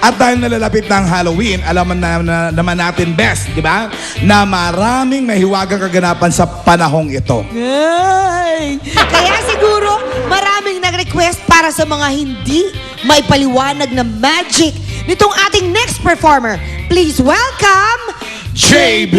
At dahil nalalapit ng Halloween, alam naman natin best, di ba? Na maraming mahiwagang kaganapan sa panahong ito. Ay! Kaya siguro maraming nag-request para sa mga hindi may paliwanag na magic nitong ating next performer. Please welcome JB!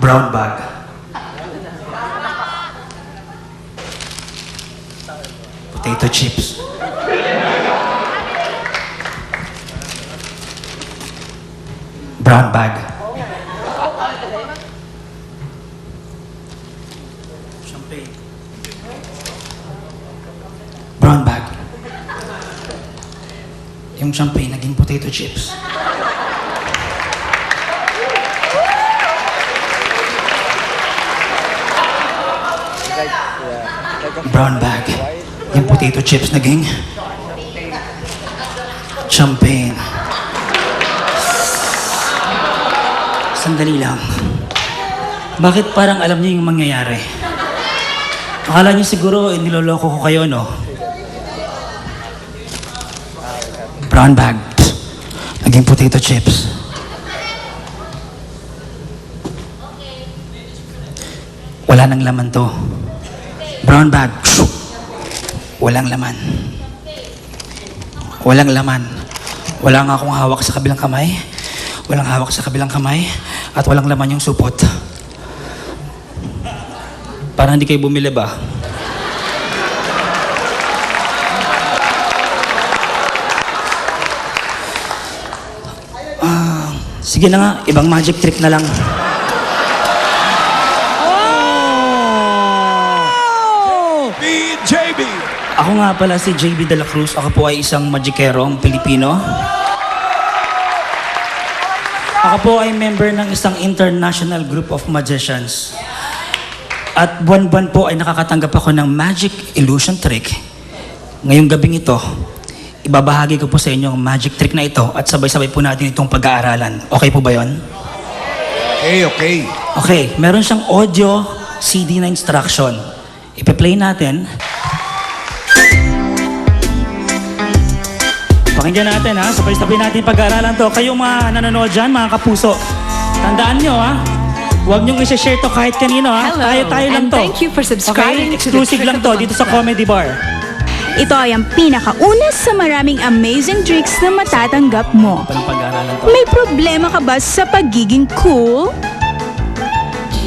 Brown bag. Potato chips. Brown bag. Champagne. Brown bag. Yung champagne naging potato chips. Brown bag. Yung potato chips naging champagne. Sandali lang. Bakit parang alam niyo yung mangyayari? Akala niyo siguro niloloko ko kayo, no? Brown bag. Naging potato chips. Wala nang laman to. Brown bag. Walang laman. Walang laman. Wala nga akong hawak sa kabilang kamay. Walang hawak sa kabilang kamay. At walang laman yung supot. Parang hindi kayo bumili ba? Sige na nga, ibang magic trick na lang. JB! Ako nga pala si JB De La Cruz. Ako po ay isang magikerong Pilipino. Ako po ay member ng isang international group of magicians. At buwan-buwan po ay nakakatanggap ako ng magic illusion trick. Ngayong gabing ito, ibabahagi ko po sa inyo ang magic trick na ito at sabay-sabay po natin itong pag-aaralan. Okay po ba yon? Okay. Okay, meron siyang audio CD na instruction. Ipe-play natin. Pakinggan natin ha, sabay-sabay natin pag-aaralan to. Kayong mga nanonood dyan, mga kapuso, tandaan nyo ha, huwag nyong i-share to kahit kanino ha. Hello, Tayo lang and to. thank you for subscribing Okay? to the Exclusive Trick lang of to the dito sa Month. Comedy Bar. Ito ay ang pinakauna sa maraming amazing tricks na matatanggap mo. Palang pag-aaralan to. May problema ka ba sa pagiging cool?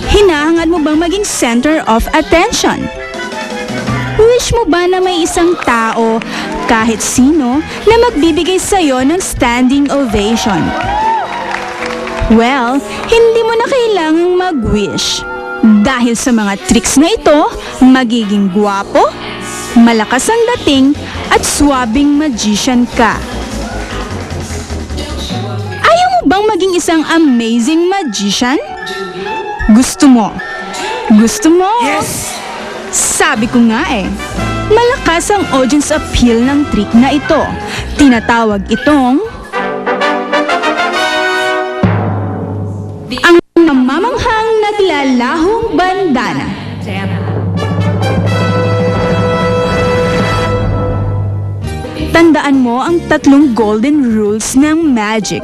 Hinahangad mo bang maging center of attention? Wish mo ba na may isang tao, kahit sino, na magbibigay sa'yo ng standing ovation? Well, hindi mo na kailangang mag-wish. Dahil sa mga tricks na ito, magiging gwapo, malakas ang dating, at swabing magician ka. Ayaw mo bang maging isang amazing magician? Gusto mo? Gusto mo? Yes! Sabi ko nga eh, malakas ang audience appeal ng trick na ito. Tinatawag itong ang namamanghang naglalahong bandana. Tandaan mo ang tatlong golden rules ng magic.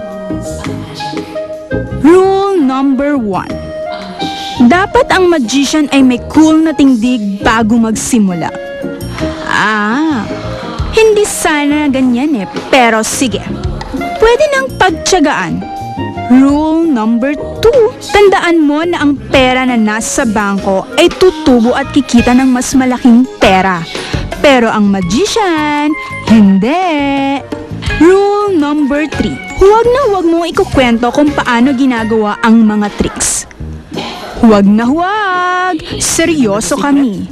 Rule number 1. Dapat ang magician ay may cool na tindig bago magsimula. Hindi sana ganyan eh, pero sige. Pwede nang pagtiyagaan. Rule number 2. Tandaan mo na ang pera na nasa bangko ay tutubo at kikita ng mas malaking pera. Pero ang magician, hindi. Rule number 3. Huwag mong ikukwento kung paano ginagawa ang mga tricks. Huwag na huwag! Seryoso kami.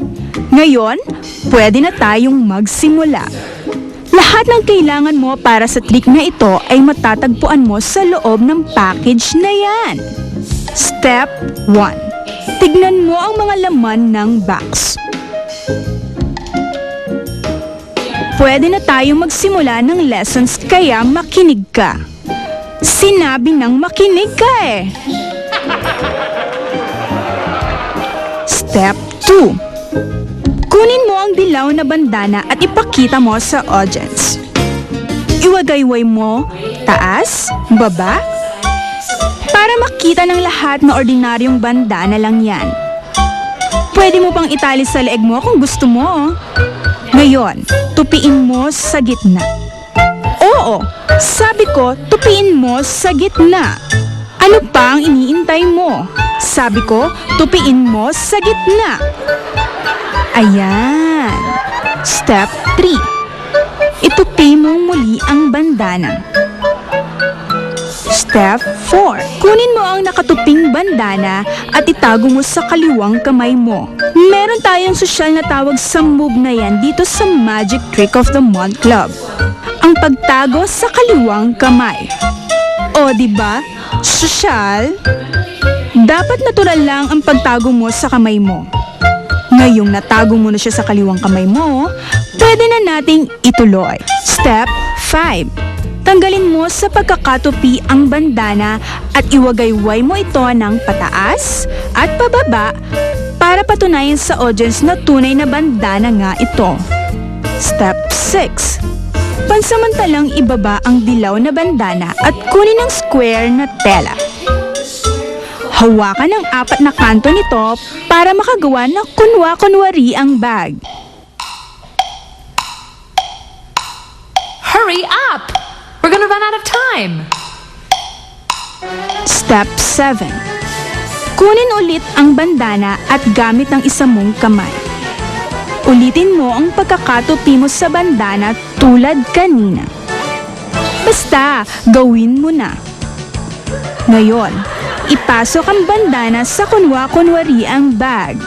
Ngayon, pwede na tayong magsimula. Lahat ng kailangan mo para sa trick na ito ay matatagpuan mo sa loob ng package na yan. Step 1. Tignan mo ang mga laman ng box. Pwede na tayong magsimula ng lessons kaya makinig ka. Sinabi ng makinig ka eh. Step 2. Kunin mo ang dilaw na bandana at ipakita mo sa audience. Iwagayway mo taas, baba, para makita ng lahat na ordinaryong bandana lang yan. Pwede mo pang itali sa leeg mo kung gusto mo. Ngayon, tupiin mo sa gitna. Oo, sabi ko, tupiin mo sa gitna. Ano pa ang iniintay mo? Sabi ko, tupiin mo sa gitna. Ayan. Step 3. Itupi mo muli ang bandana. Step 4. Kunin mo ang nakatuping bandana at itago mo sa kaliwang kamay mo. Meron tayong sosyal na tawag sa move na yan dito sa Magic Trick of the Month Club. Ang pagtago sa kaliwang kamay. O, diba? Sosyal? Dapat natural lang ang pagtago mo sa kamay mo. Ngayong natago mo na siya sa kaliwang kamay mo, pwede na nating ituloy. Step 5. Tanggalin mo sa pagkakatupi ang bandana at iwagayway mo ito ng pataas at pababa para patunayan sa audience na tunay na bandana nga ito. Step 6. Pansamantalang ibaba ang dilaw na bandana at kunin ang square na tela. Hawakan ang 4 na kanto nito para makagawa ng kunwa-kunwari ang bag. Hurry up! We're gonna run out of time. Step 7. Kunin ulit ang bandana at gamit ang isa mong kamay. Ulitin mo ang pagkakatupi mo sa bandana tulad kanina. Basta, gawin mo na. Ngayon, ipasok ang bandana sa kunwa-kunwari ang bag.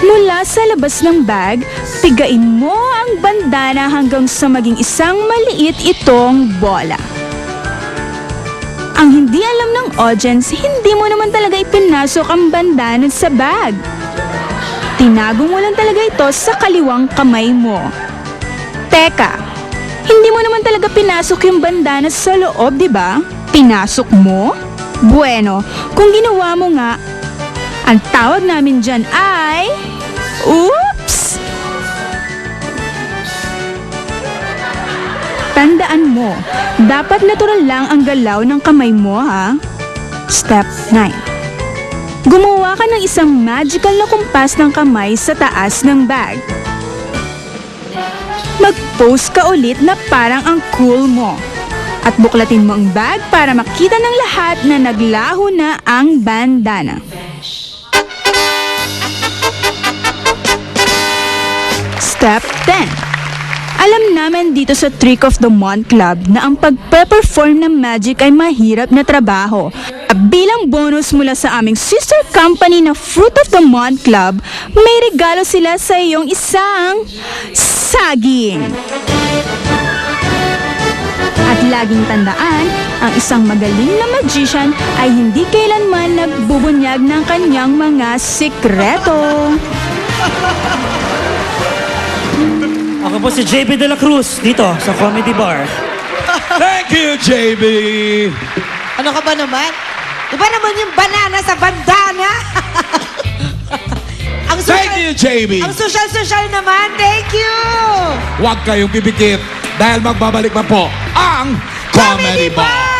Mula sa labas ng bag, pigain mo ang bandana hanggang sa maging isang maliit itong bola. Ang hindi alam ng audience, hindi mo naman talaga ipinasok ang bandana sa bag. Tinago mo lang talaga ito sa kaliwang kamay mo. Teka, hindi mo naman talaga pinasok yung bandana sa loob, di ba? Pinasok mo? Bueno, kung ginawa mo nga, ang tawag namin dyan ay... Oops! Tandaan mo, dapat natural lang ang galaw ng kamay mo, ha? Step 9. Gumawa ka ng isang magical na kumpas ng kamay sa taas ng bag. Mag-pose ka ulit na parang ang cool mo. At buklatin mo ang bag para makita ng lahat na naglaho na ang bandana. Step 10. Alam namin dito sa Trick of the Month Club na ang pagpe-perform ng magic ay mahirap na trabaho. Bilang bonus mula sa aming sister company na Fruit of the Month Club, may regalo sila sa iyong isang saging. At laging tandaan, ang isang magaling na magician ay hindi kailanman nagbubunyag ng kanyang mga sikreto. Ako po si JB De La Cruz dito sa Comedy Bar. Thank you, JB! Ano ka ba naman? Iba naman yung banana sa bandana. Ang Thank you, JB! Ang social naman. Thank you. Huwag kayong pipikit dahil magbabalik pa po ang Comedy Bar!